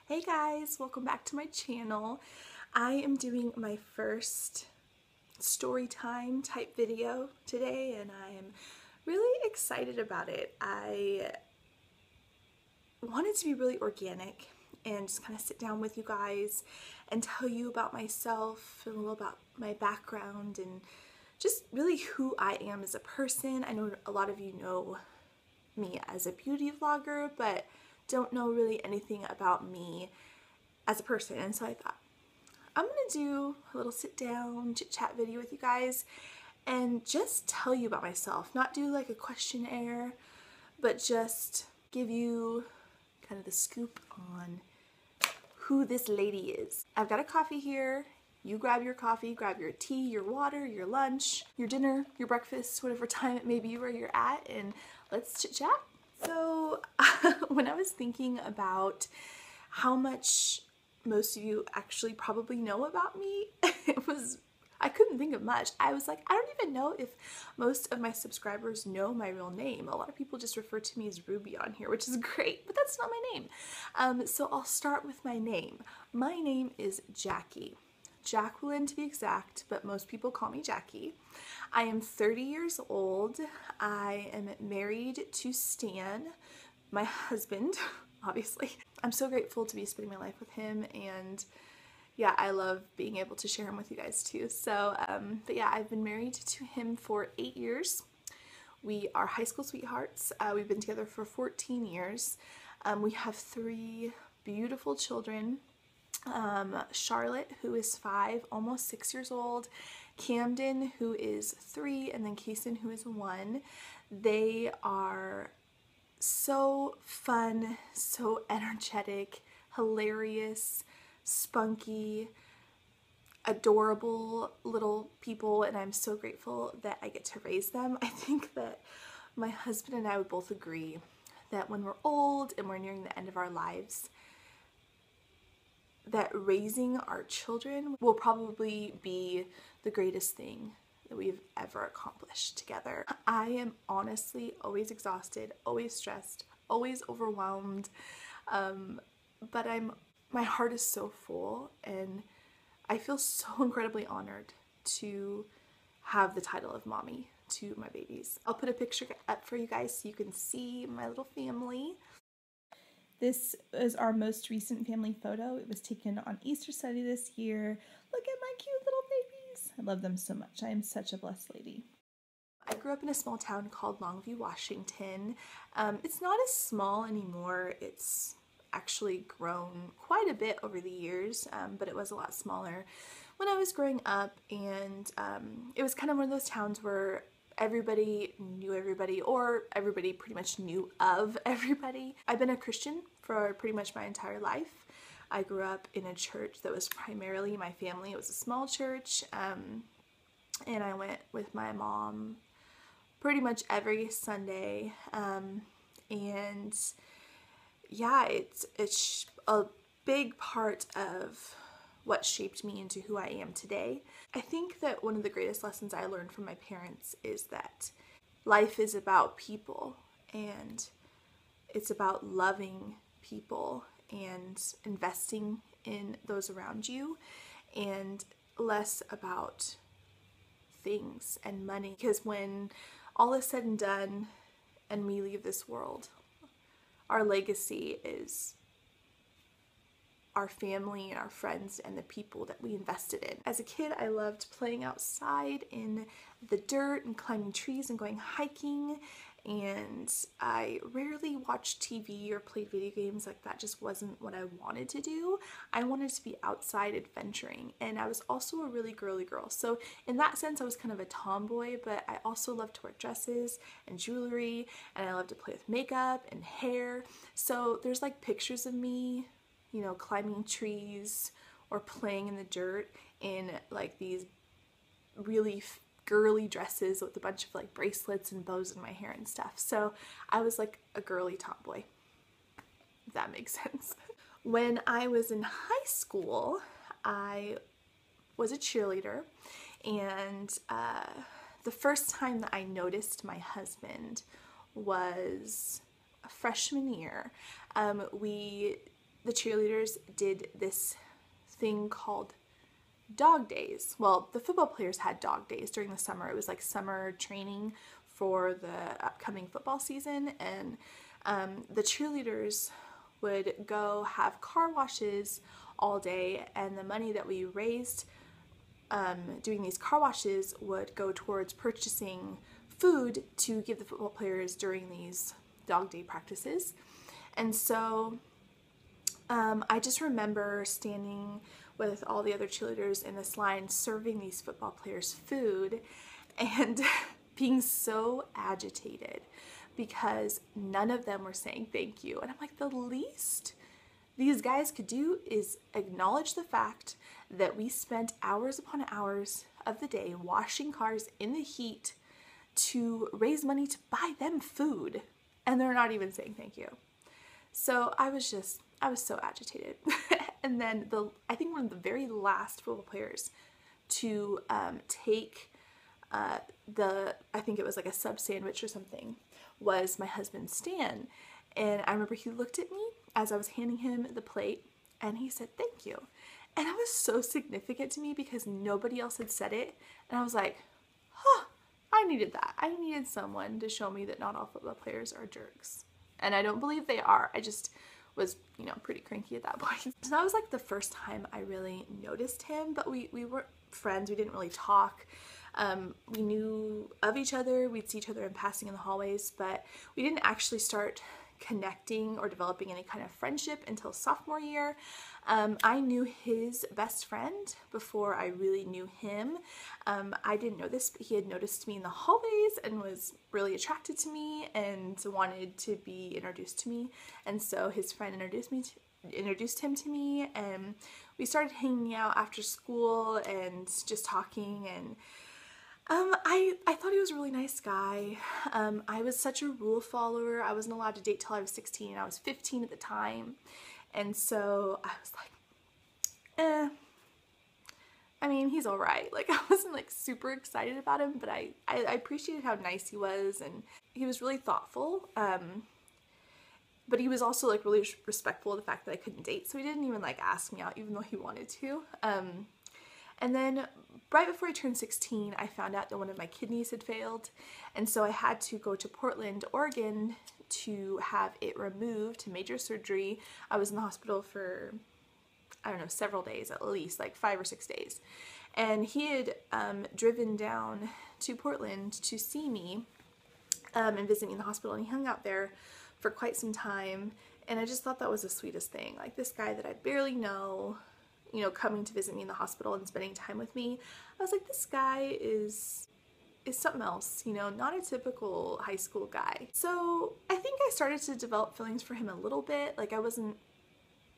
Hey guys, welcome back to my channel. I am doing my first story time type video today and I am really excited about it. I wanted to be really organic and just kind of sit down with you guys and tell you about myself and a little about my background and just really who I am as a person. I know a lot of you know me as a beauty vlogger, but don't know really anything about me as a person. And so I thought I'm gonna do a little sit down chit chat video with you guys and just tell you about myself, not do like a questionnaire, but just give you kind of the scoop on who this lady is. I've got a coffee here. You grab your coffee, grab your tea, your water, your lunch, your dinner, your breakfast, whatever time it may be where you're at, and let's chit chat. So when I was thinking about how much most of you actually probably know about me, I couldn't think of much. I was like, I don't even know if most of my subscribers know my real name. A lot of people just refer to me as Ruby on here, which is great, but that's not my name. So I'll start with my name. My name is Jackie. Jacqueline to be exact, but most people call me Jackie. I am 30 years old. I am married to Stan, my husband, obviously. I'm so grateful to be spending my life with him, and yeah, I love being able to share him with you guys too. So, but yeah, I've been married to him for 8 years. We are high school sweethearts. We've been together for 14 years. We have 3 beautiful children. Charlotte, who is 5, almost 6 years old, Camden, who is 3, and then Kason, who is 1. They are so fun, so energetic, hilarious, spunky, adorable little people, and I'm so grateful that I get to raise them. I think that my husband and I would both agree that when we're old and we're nearing the end of our lives, that raising our children will probably be the greatest thing that we've ever accomplished together. I am honestly always exhausted, always stressed, always overwhelmed, but my heart is so full and I feel so incredibly honored to have the title of mommy to my babies. I'll put a picture up for you guys so you can see my little family. This is our most recent family photo. It was taken on Easter Sunday this year. Look at my cute little babies. I love them so much. I am such a blessed lady. I grew up in a small town called Longview, Washington. It's not as small anymore. It's actually grown quite a bit over the years, but it was a lot smaller when I was growing up, and it was kind of one of those towns where everybody knew everybody, or everybody pretty much knew of everybody. I've been a Christian for pretty much my entire life. I grew up in a church that was primarily my family. It was a small church, and I went with my mom pretty much every Sunday, and yeah, it's a big part of what shaped me into who I am today. I think that one of the greatest lessons I learned from my parents is that life is about people, and it's about loving people and investing in those around you, and less about things and money. Because when all is said and done and we leave this world, our legacy is our family and our friends and the people that we invested in. As a kid, I loved playing outside in the dirt and climbing trees and going hiking, and I rarely watched TV or played video games. Like, that just wasn't what I wanted to do. I wanted to be outside adventuring, and I was also a really girly girl. So in that sense, I was kind of a tomboy, but I also loved to wear dresses and jewelry, and I loved to play with makeup and hair. So there's like pictures of me, you know, climbing trees or playing in the dirt in like these really girly dresses with a bunch of like bracelets and bows in my hair and stuff. So I was like a girly tomboy, if that makes sense. When I was in high school, I was a cheerleader, and the first time that I noticed my husband was a freshman year. We the cheerleaders did this thing called dog days. Well, the football players had dog days during the summer. It was like summer training for the upcoming football season, and the cheerleaders would go have car washes all day, and the money that we raised doing these car washes would go towards purchasing food to give the football players during these dog day practices. And so I just remember standing with all the other cheerleaders in this line serving these football players food and being so agitated because none of them were saying thank you. And I'm like, the least these guys could do is acknowledge the fact that we spent hours upon hours of the day washing cars in the heat to raise money to buy them food, and they're not even saying thank you. So I was so agitated. And then I think one of the very last football players to take I think it was like a sub sandwich or something, was my husband Stan. And I remember he looked at me as I was handing him the plate and he said, thank you. And that was so significant to me because nobody else had said it. And I was like, huh, I needed that. I needed someone to show me that not all football players are jerks. And I don't believe they are. I just was, pretty cranky at that point. So that was like the first time I really noticed him, but we weren't friends. We didn't really talk. We knew of each other. We'd see each other in passing in the hallways, but we didn't actually start connecting or developing any kind of friendship until sophomore year. I knew his best friend before I really knew him. I didn't know this, but he had noticed me in the hallways and was really attracted to me and wanted to be introduced to me. And so his friend introduced him to me, and we started hanging out after school and just talking. And I thought he was a really nice guy. I was such a rule follower. I wasn't allowed to date till I was 16. I was 15 at the time. And so I was like, I mean, he's all right. Like, I wasn't like super excited about him, but I appreciated how nice he was, and he was really thoughtful. But he was also like really respectful of the fact that I couldn't date. So he didn't even like ask me out even though he wanted to. And then right before I turned 16, I found out that one of my kidneys had failed. And so I had to go to Portland, Oregon to have it removed, to major surgery. I was in the hospital for, I don't know, several days, at least like 5 or 6 days. And he had driven down to Portland to see me and visit me in the hospital. And he hung out there for quite some time. And I just thought that was the sweetest thing. Like, this guy that I barely know, coming to visit me in the hospital and spending time with me. I was like, this guy is something else, not a typical high school guy. So I think I started to develop feelings for him a little bit. Like, I wasn't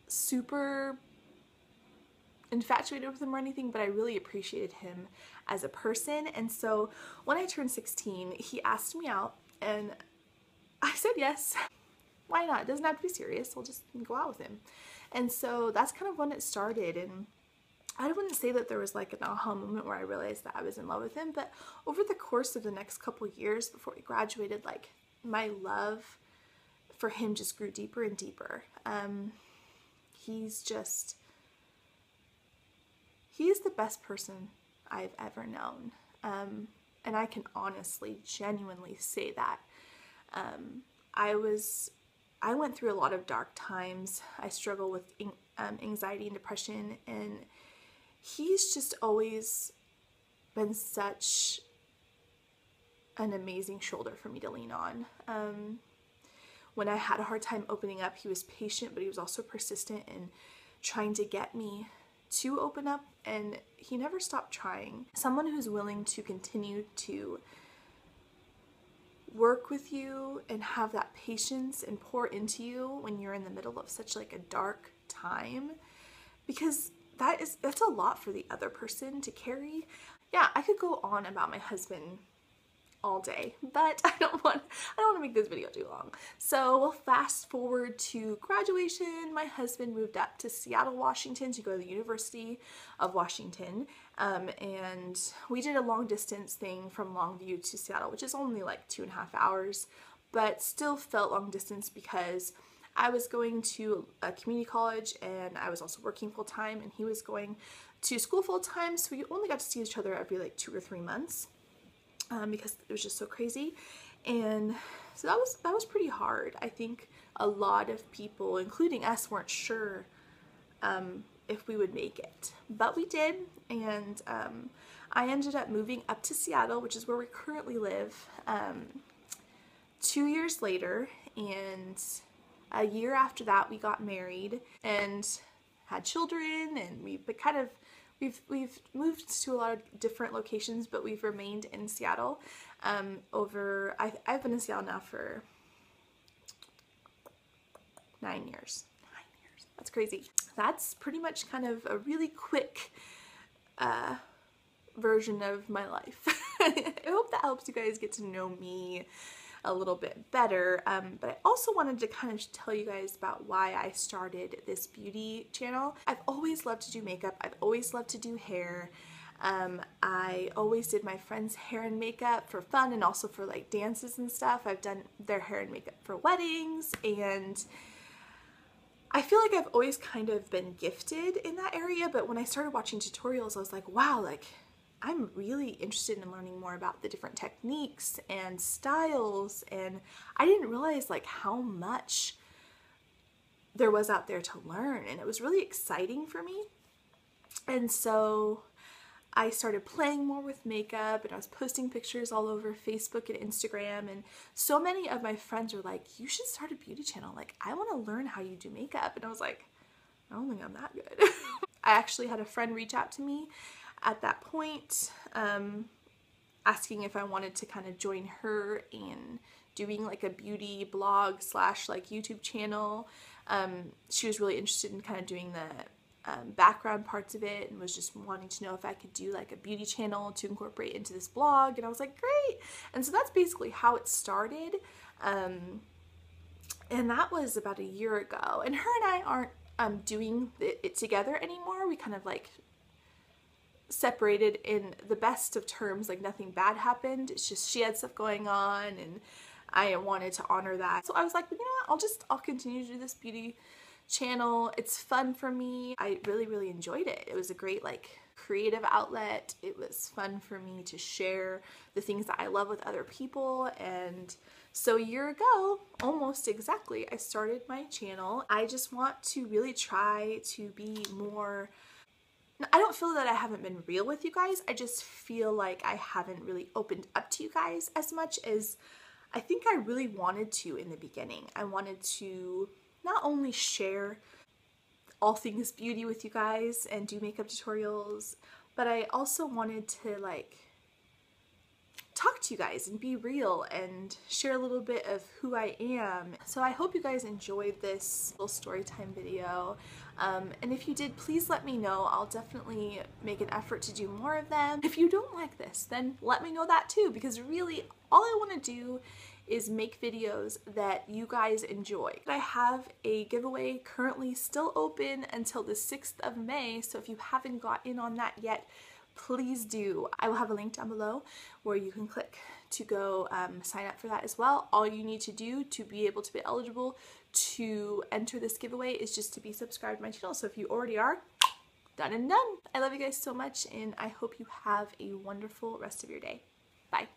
super infatuated with him or anything, but I really appreciated him as a person. And so when I turned 16, he asked me out and I said yes. Why not? It doesn't have to be serious. I'll just go out with him. And so that's kind of when it started. And I wouldn't say that there was like an aha moment where I realized that I was in love with him, but over the course of the next couple years before we graduated, like, my love for him just grew deeper and deeper. He is the best person I've ever known. And I can honestly, genuinely say that. I went through a lot of dark times. I struggle with anxiety and depression, and he's just always been such an amazing shoulder for me to lean on. When I had a hard time opening up, he was patient, but he was also persistent in trying to get me to open up, and he never stopped trying. Someone who's willing to continue to work with you and have that patience and pour into you when you're in the middle of such like a dark time, because that's a lot for the other person to carry. Yeah, I could go on about my husband all day, but I don't want to make this video too long. So we'll fast forward to graduation. My husband moved up to Seattle, Washington to go to the University of Washington. And we did a long distance thing from Longview to Seattle, which is only like 2.5 hours, but still felt long distance because I was going to a community college and I was also working full-time, and he was going to school full-time, so we only got to see each other every like 2 or 3 months because it was just so crazy. And so that was pretty hard. I think a lot of people, including us, weren't sure if we would make it, but we did. And I ended up moving up to Seattle, which is where we currently live, 2 years later, and a year after that we got married and had children, and we've moved to a lot of different locations, but we've remained in Seattle I've been in Seattle now for 9 years. 9 years. That's crazy. That's pretty much kind of a really quick version of my life. I hope that helps you guys get to know me a little bit better, but I also wanted to kind of tell you guys about why I started this beauty channel. I've always loved to do makeup. I've always loved to do hair. I always did my friends' hair and makeup for fun and also for like dances and stuff. I've done their hair and makeup for weddings, and I feel like I've always kind of been gifted in that area, but when I started watching tutorials, I was like, wow, like I'm really interested in learning more about the different techniques and styles, and I didn't realize like how much there was out there to learn, and it was really exciting for me. And so I started playing more with makeup, and I was posting pictures all over Facebook and Instagram, and so many of my friends were like, you should start a beauty channel, like I want to learn how you do makeup. And I was like, I don't think I'm that good. I actually had a friend reach out to me at that point, asking if I wanted to kind of join her in doing like a beauty blog / like YouTube channel. She was really interested in kind of doing the background parts of it, and was just wanting to know if I could do like a beauty channel to incorporate into this blog. And I was like, great. And so that's basically how it started. And that was about a year ago. And her and I aren't doing it together anymore. We kind of like separated in the best of terms, like nothing bad happened. It's just she had stuff going on, and I wanted to honor that. So I was like, you know what, I'll continue to do this beauty channel. It's fun for me. I really enjoyed it. It was a great like creative outlet. It was fun for me to share the things that I love with other people. And so a year ago, almost exactly, I started my channel. I just want to really try to be more, I don't feel that I haven't been real with you guys. I just feel like I haven't really opened up to you guys as much as I think I really wanted to in the beginning. I wanted to not only share all things beauty with you guys and do makeup tutorials, but I also wanted to like talk to you guys and be real and share a little bit of who I am. So I hope you guys enjoyed this little story time video. And if you did, please let me know. I'll definitely make an effort to do more of them. If you don't like this, then let me know that too, because really all I want to do is make videos that you guys enjoy. I have a giveaway currently still open until the 6th of May, so if you haven't got in on that yet, please do. I will have a link down below where you can click to go sign up for that as well. All you need to do to be able to be eligible to enter this giveaway is just to be subscribed to my channel. So if you already are, done and done. I love you guys so much, and I hope you have a wonderful rest of your day. Bye.